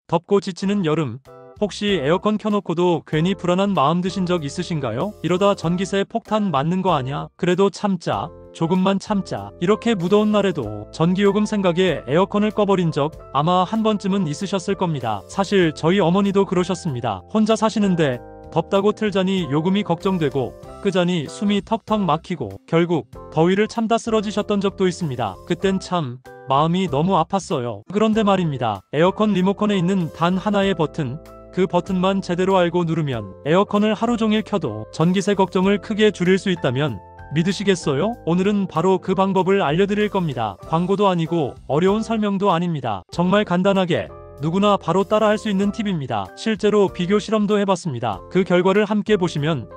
덥고 지치는 여름, 혹시 에어컨 켜놓고도 괜히 불안한 마음 드신 적 있으신가요? 이러다 전기세 폭탄 맞는 거 아냐? 그래도 참자. 조금만 참자. 이렇게 무더운 날에도 전기요금 생각에 에어컨을 꺼버린 적 아마 한 번쯤은 있으셨을 겁니다. 사실 저희 어머니도 그러셨습니다. 혼자 사시는데 덥다고 틀자니 요금이 걱정되고 끄자니 숨이 턱턱 막히고 결국 더위를 참다 쓰러지셨던 적도 있습니다. 그땐 참 마음이 너무 아팠어요. 그런데 말입니다. 에어컨 리모컨에 있는 단 하나의 버튼, 그 버튼만 제대로 알고 누르면 에어컨을 하루 종일 켜도 전기세 걱정을 크게 줄일 수 있다면 믿으시겠어요? 오늘은 바로 그 방법을 알려드릴 겁니다. 광고도 아니고 어려운 설명도 아닙니다. 정말 간단하게 누구나 바로 따라할 수 있는 팁입니다. 실제로 비교 실험도 해봤습니다. 그 결과를 함께 보시면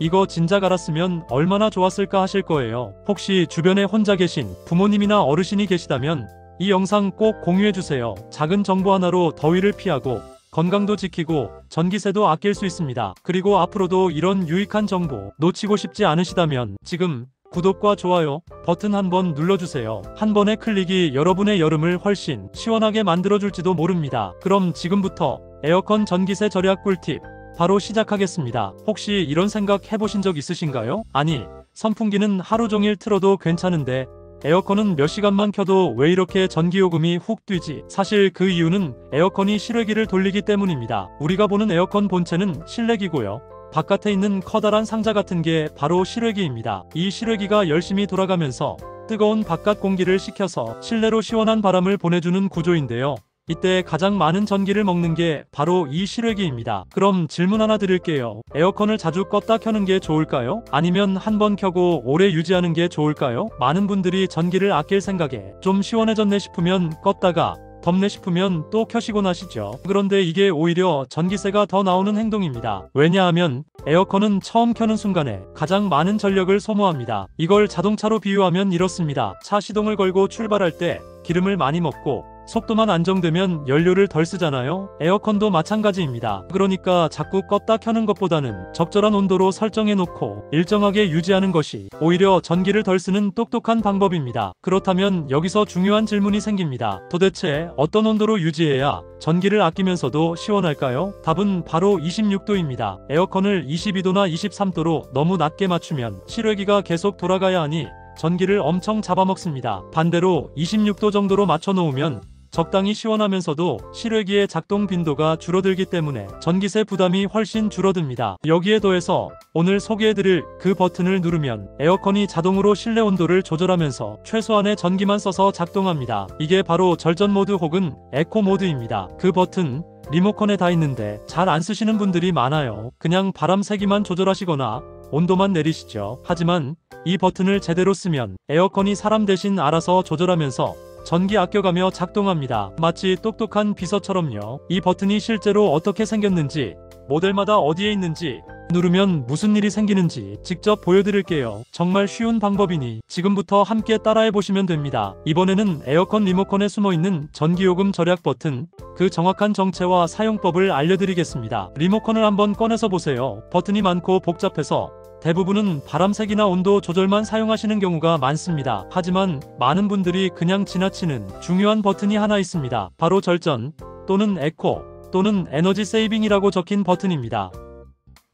이거 진작 알았으면 얼마나 좋았을까 하실 거예요. 혹시 주변에 혼자 계신 부모님이나 어르신이 계시다면 이 영상 꼭 공유해주세요. 작은 정보 하나로 더위를 피하고 건강도 지키고 전기세도 아낄 수 있습니다. 그리고 앞으로도 이런 유익한 정보 놓치고 싶지 않으시다면 지금 구독과 좋아요 버튼 한번 눌러주세요. 한 번의 클릭이 여러분의 여름을 훨씬 시원하게 만들어줄지도 모릅니다. 그럼 지금부터 에어컨 전기세 절약 꿀팁 바로 시작하겠습니다. 혹시 이런 생각 해보신 적 있으신가요? 아니, 선풍기는 하루 종일 틀어도 괜찮은데 에어컨은 몇 시간만 켜도 왜 이렇게 전기요금이 훅 뛰지? 사실 그 이유는 에어컨이 실외기를 돌리기 때문입니다. 우리가 보는 에어컨 본체는 실내기고요. 바깥에 있는 커다란 상자 같은 게 바로 실외기입니다. 이 실외기가 열심히 돌아가면서 뜨거운 바깥 공기를 식혀서 실내로 시원한 바람을 보내주는 구조인데요. 이때 가장 많은 전기를 먹는 게 바로 이 실외기입니다. 그럼 질문 하나 드릴게요. 에어컨을 자주 껐다 켜는 게 좋을까요? 아니면 한 번 켜고 오래 유지하는 게 좋을까요? 많은 분들이 전기를 아낄 생각에 좀 시원해졌네 싶으면 껐다가 덥네 싶으면 또 켜시곤 하시죠. 그런데 이게 오히려 전기세가 더 나오는 행동입니다. 왜냐하면 에어컨은 처음 켜는 순간에 가장 많은 전력을 소모합니다. 이걸 자동차로 비유하면 이렇습니다. 차 시동을 걸고 출발할 때 기름을 많이 먹고 속도만 안정되면 연료를 덜 쓰잖아요. 에어컨도 마찬가지입니다. 그러니까 자꾸 껐다 켜는 것보다는 적절한 온도로 설정해 놓고 일정하게 유지하는 것이 오히려 전기를 덜 쓰는 똑똑한 방법입니다. 그렇다면 여기서 중요한 질문이 생깁니다. 도대체 어떤 온도로 유지해야 전기를 아끼면서도 시원할까요? 답은 바로 26도입니다. 에어컨을 22도나 23도로 너무 낮게 맞추면 실외기가 계속 돌아가야 하니 전기를 엄청 잡아먹습니다. 반대로 26도 정도로 맞춰놓으면 적당히 시원하면서도 실외기의 작동 빈도가 줄어들기 때문에 전기세 부담이 훨씬 줄어듭니다. 여기에 더해서 오늘 소개해드릴 그 버튼을 누르면 에어컨이 자동으로 실내 온도를 조절하면서 최소한의 전기만 써서 작동합니다. 이게 바로 절전 모드 혹은 에코 모드입니다. 그 버튼 리모컨에 다 있는데 잘 안 쓰시는 분들이 많아요. 그냥 바람 세기만 조절하시거나 온도만 내리시죠. 하지만 이 버튼을 제대로 쓰면 에어컨이 사람 대신 알아서 조절하면서 전기 아껴가며 작동합니다. 마치 똑똑한 비서처럼요. 이 버튼이 실제로 어떻게 생겼는지, 모델마다 어디에 있는지, 누르면 무슨 일이 생기는지 직접 보여드릴게요. 정말 쉬운 방법이니 지금부터 함께 따라해보시면 됩니다. 이번에는 에어컨 리모컨에 숨어있는 전기요금 절약 버튼, 그 정확한 정체와 사용법을 알려드리겠습니다. 리모컨을 한번 꺼내서 보세요. 버튼이 많고 복잡해서 대부분은 바람색이나 온도 조절만 사용하시는 경우가 많습니다. 하지만 많은 분들이 그냥 지나치는 중요한 버튼이 하나 있습니다. 바로 절전 또는 에코 또는 에너지 세이빙이라고 적힌 버튼입니다.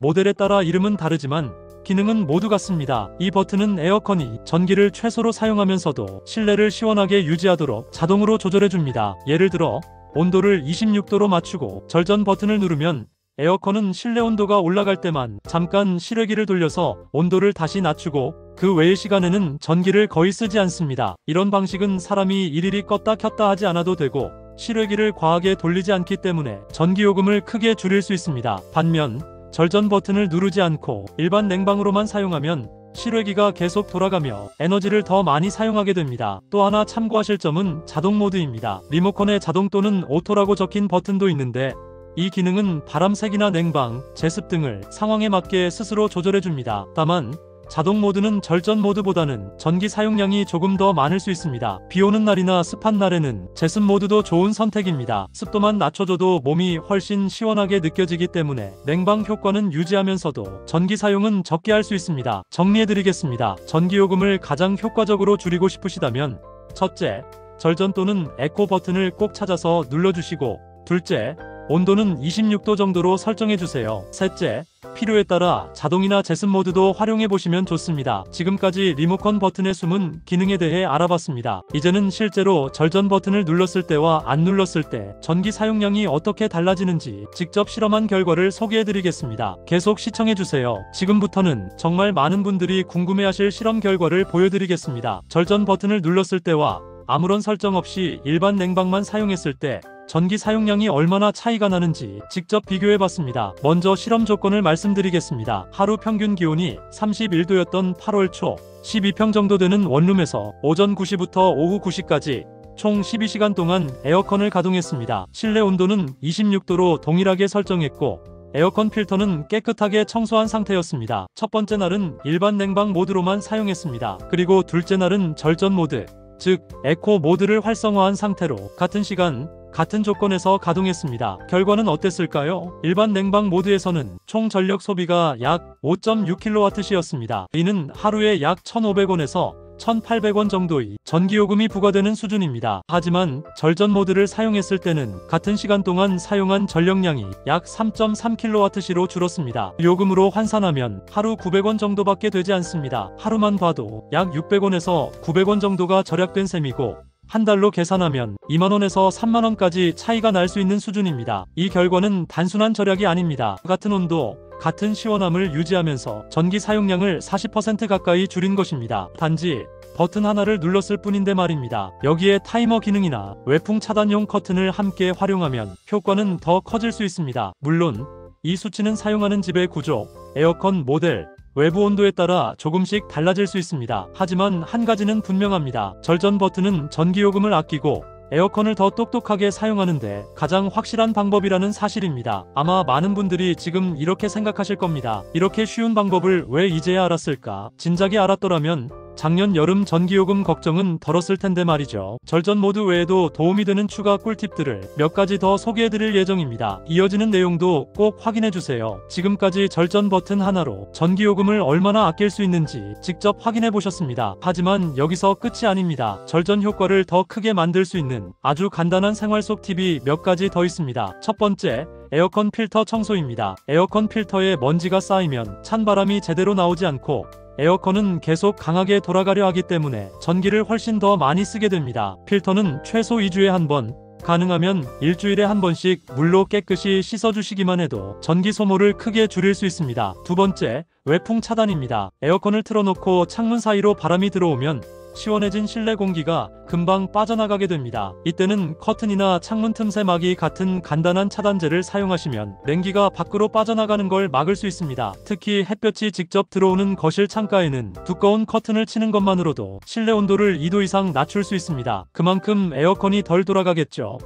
모델에 따라 이름은 다르지만 기능은 모두 같습니다. 이 버튼은 에어컨이 전기를 최소로 사용하면서도 실내를 시원하게 유지하도록 자동으로 조절해줍니다. 예를 들어 온도를 26도로 맞추고 절전 버튼을 누르면 에어컨은 실내 온도가 올라갈 때만 잠깐 실외기를 돌려서 온도를 다시 낮추고 그 외의 시간에는 전기를 거의 쓰지 않습니다. 이런 방식은 사람이 일일이 껐다 켰다 하지 않아도 되고 실외기를 과하게 돌리지 않기 때문에 전기요금을 크게 줄일 수 있습니다. 반면 절전 버튼을 누르지 않고 일반 냉방으로만 사용하면 실외기가 계속 돌아가며 에너지를 더 많이 사용하게 됩니다. 또 하나 참고하실 점은 자동 모드입니다. 리모컨에 자동 또는 오토라고 적힌 버튼도 있는데 이 기능은 바람색이나 냉방, 제습 등을 상황에 맞게 스스로 조절해줍니다. 다만 자동 모드는 절전 모드보다는 전기 사용량이 조금 더 많을 수 있습니다. 비 오는 날이나 습한 날에는 제습 모드도 좋은 선택입니다. 습도만 낮춰줘도 몸이 훨씬 시원하게 느껴지기 때문에 냉방 효과는 유지하면서도 전기 사용은 적게 할 수 있습니다. 정리해드리겠습니다. 전기요금을 가장 효과적으로 줄이고 싶으시다면 첫째, 절전 또는 에코 버튼을 꼭 찾아서 눌러주시고 둘째, 온도는 26도 정도로 설정해주세요. 셋째, 필요에 따라 자동이나 제습 모드도 활용해보시면 좋습니다. 지금까지 리모컨 버튼의 숨은 기능에 대해 알아봤습니다. 이제는 실제로 절전 버튼을 눌렀을 때와 안 눌렀을 때 전기 사용량이 어떻게 달라지는지 직접 실험한 결과를 소개해드리겠습니다. 계속 시청해주세요. 지금부터는 정말 많은 분들이 궁금해하실 실험 결과를 보여드리겠습니다. 절전 버튼을 눌렀을 때와 아무런 설정 없이 일반 냉방만 사용했을 때 전기 사용량이 얼마나 차이가 나는지 직접 비교해봤습니다. 먼저 실험 조건을 말씀드리겠습니다. 하루 평균 기온이 31도였던 8월 초 12평 정도 되는 원룸에서 오전 9시부터 오후 9시까지 총 12시간 동안 에어컨을 가동했습니다. 실내 온도는 26도로 동일하게 설정했고 에어컨 필터는 깨끗하게 청소한 상태였습니다. 첫 번째 날은 일반 냉방 모드로만 사용했습니다. 그리고 둘째 날은 절전 모드, 즉 에코 모드를 활성화한 상태로 같은 시간 같은 조건에서 가동했습니다. 결과는 어땠을까요? 일반 냉방 모드에서는 총 전력 소비가 약 5.6kWh였습니다. 이는 하루에 약 1,500원에서 1,800원 정도의 전기요금이 부과되는 수준입니다. 하지만 절전 모드를 사용했을 때는 같은 시간 동안 사용한 전력량이 약 3.3kWh로 줄었습니다. 요금으로 환산하면 하루 900원 정도밖에 되지 않습니다. 하루만 봐도 약 600원에서 900원 정도가 절약된 셈이고 한 달로 계산하면 2만원에서 3만원까지 차이가 날 수 있는 수준입니다. 이 결과는 단순한 절약이 아닙니다. 같은 온도, 같은 시원함을 유지하면서 전기 사용량을 40% 가까이 줄인 것입니다. 단지 버튼 하나를 눌렀을 뿐인데 말입니다. 여기에 타이머 기능이나 외풍 차단용 커튼을 함께 활용하면 효과는 더 커질 수 있습니다. 물론 이 수치는 사용하는 집의 구조, 에어컨 모델, 외부 온도에 따라 조금씩 달라질 수 있습니다. 하지만 한 가지는 분명합니다. 절전 버튼은 전기요금을 아끼고 에어컨을 더 똑똑하게 사용하는데 가장 확실한 방법이라는 사실입니다. 아마 많은 분들이 지금 이렇게 생각하실 겁니다. 이렇게 쉬운 방법을 왜 이제야 알았을까? 진작에 알았더라면 작년 여름 전기요금 걱정은 덜었을 텐데 말이죠. 절전 모드 외에도 도움이 되는 추가 꿀팁들을 몇 가지 더 소개해드릴 예정입니다. 이어지는 내용도 꼭 확인해주세요. 지금까지 절전 버튼 하나로 전기요금을 얼마나 아낄 수 있는지 직접 확인해보셨습니다. 하지만 여기서 끝이 아닙니다. 절전 효과를 더 크게 만들 수 있는 아주 간단한 생활 속 팁이 몇 가지 더 있습니다. 첫 번째, 에어컨 필터 청소입니다. 에어컨 필터에 먼지가 쌓이면 찬바람이 제대로 나오지 않고 에어컨은 계속 강하게 돌아가려 하기 때문에 전기를 훨씬 더 많이 쓰게 됩니다. 필터는 최소 2주에 한 번, 가능하면 일주일에 한 번씩 물로 깨끗이 씻어주시기만 해도 전기 소모를 크게 줄일 수 있습니다. 두 번째, 외풍 차단입니다. 에어컨을 틀어놓고 창문 사이로 바람이 들어오면 시원해진 실내 공기가 금방 빠져나가게 됩니다. 이때는 커튼이나 창문 틈새 막이 같은 간단한 차단제를 사용하시면 냉기가 밖으로 빠져나가는 걸 막을 수 있습니다. 특히 햇볕이 직접 들어오는 거실 창가에는 두꺼운 커튼을 치는 것만으로도 실내 온도를 2도 이상 낮출 수 있습니다. 그만큼 에어컨이 덜 돌아가겠죠.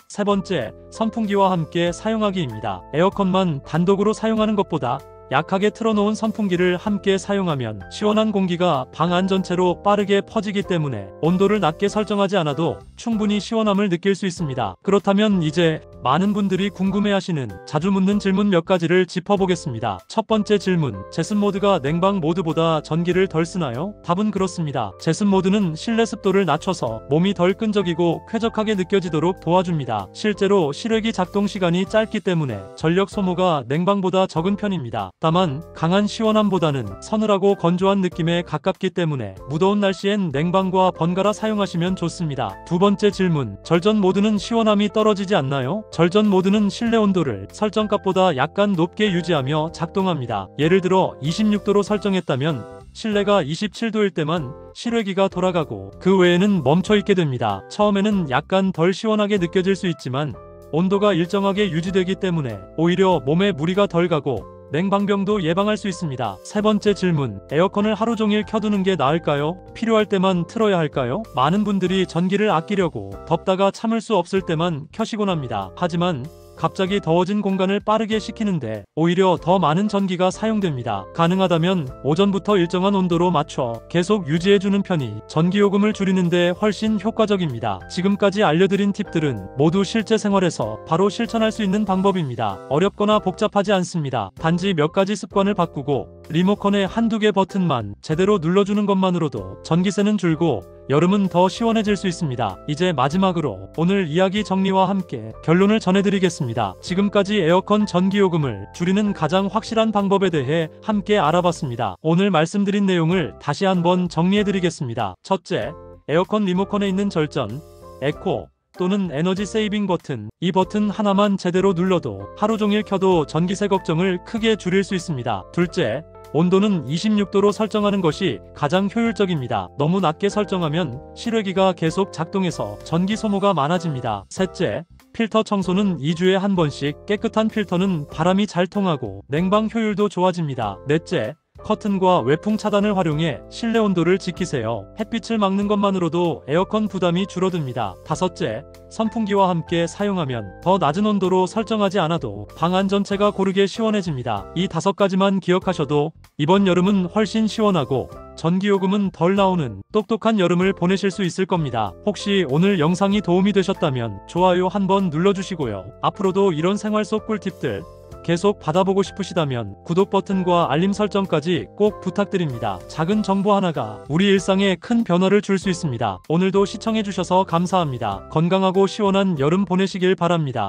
세 번째, 선풍기와 함께 사용하기입니다. 에어컨만 단독으로 사용하는 것보다 약하게 틀어놓은 선풍기를 함께 사용하면 시원한 공기가 방 안 전체로 빠르게 퍼지기 때문에 온도를 낮게 설정하지 않아도 충분히 시원함을 느낄 수 있습니다. 그렇다면 이제 많은 분들이 궁금해하시는 자주 묻는 질문 몇 가지를 짚어보겠습니다. 첫 번째 질문, 제습 모드가 냉방 모드보다 전기를 덜 쓰나요? 답은 그렇습니다. 제습 모드는 실내 습도를 낮춰서 몸이 덜 끈적이고 쾌적하게 느껴지도록 도와줍니다. 실제로 실외기 작동 시간이 짧기 때문에 전력 소모가 냉방보다 적은 편입니다. 다만 강한 시원함보다는 서늘하고 건조한 느낌에 가깝기 때문에 무더운 날씨엔 냉방과 번갈아 사용하시면 좋습니다. 두 번째 질문, 절전 모드는 시원함이 떨어지지 않나요? 절전 모드는 실내 온도를 설정값보다 약간 높게 유지하며 작동합니다. 예를 들어 26도로 설정했다면 실내가 27도일 때만 실외기가 돌아가고 그 외에는 멈춰있게 됩니다. 처음에는 약간 덜 시원하게 느껴질 수 있지만 온도가 일정하게 유지되기 때문에 오히려 몸에 무리가 덜 가고 냉방병도 예방할 수 있습니다. 세 번째 질문, 에어컨을 하루 종일 켜두는 게 나을까요? 필요할 때만 틀어야 할까요? 많은 분들이 전기를 아끼려고 덥다가 참을 수 없을 때만 켜시곤 합니다. 하지만 갑자기 더워진 공간을 빠르게 식히는데 오히려 더 많은 전기가 사용됩니다. 가능하다면 오전부터 일정한 온도로 맞춰 계속 유지해주는 편이 전기요금을 줄이는데 훨씬 효과적입니다. 지금까지 알려드린 팁들은 모두 실제 생활에서 바로 실천할 수 있는 방법입니다. 어렵거나 복잡하지 않습니다. 단지 몇 가지 습관을 바꾸고 리모컨의 한두 개 버튼만 제대로 눌러주는 것만으로도 전기세는 줄고 여름은 더 시원해질 수 있습니다. 이제 마지막으로 오늘 이야기 정리와 함께 결론을 전해드리겠습니다. 지금까지 에어컨 전기요금을 줄이는 가장 확실한 방법에 대해 함께 알아봤습니다. 오늘 말씀드린 내용을 다시 한번 정리해드리겠습니다. 첫째, 에어컨 리모컨에 있는 절전, 에코 또는 에너지 세이빙 버튼, 이 버튼 하나만 제대로 눌러도 하루 종일 켜도 전기세 걱정을 크게 줄일 수 있습니다. 둘째, 온도는 26도로 설정하는 것이 가장 효율적입니다. 너무 낮게 설정하면 실외기가 계속 작동해서 전기 소모가 많아집니다. 셋째, 필터 청소는 2주에 한 번씩. 깨끗한 필터는 바람이 잘 통하고 냉방 효율도 좋아집니다. 넷째, 커튼과 외풍 차단을 활용해 실내 온도를 지키세요. 햇빛을 막는 것만으로도 에어컨 부담이 줄어듭니다. 다섯째, 선풍기와 함께 사용하면 더 낮은 온도로 설정하지 않아도 방 안 전체가 고르게 시원해집니다. 이 5가지만 기억하셔도 이번 여름은 훨씬 시원하고 전기요금은 덜 나오는 똑똑한 여름을 보내실 수 있을 겁니다. 혹시 오늘 영상이 도움이 되셨다면 좋아요 한번 눌러주시고요. 앞으로도 이런 생활 속 꿀팁들 계속 받아보고 싶으시다면 구독 버튼과 알림 설정까지 꼭 부탁드립니다. 작은 정보 하나가 우리 일상에 큰 변화를 줄 수 있습니다. 오늘도 시청해주셔서 감사합니다. 건강하고 시원한 여름 보내시길 바랍니다.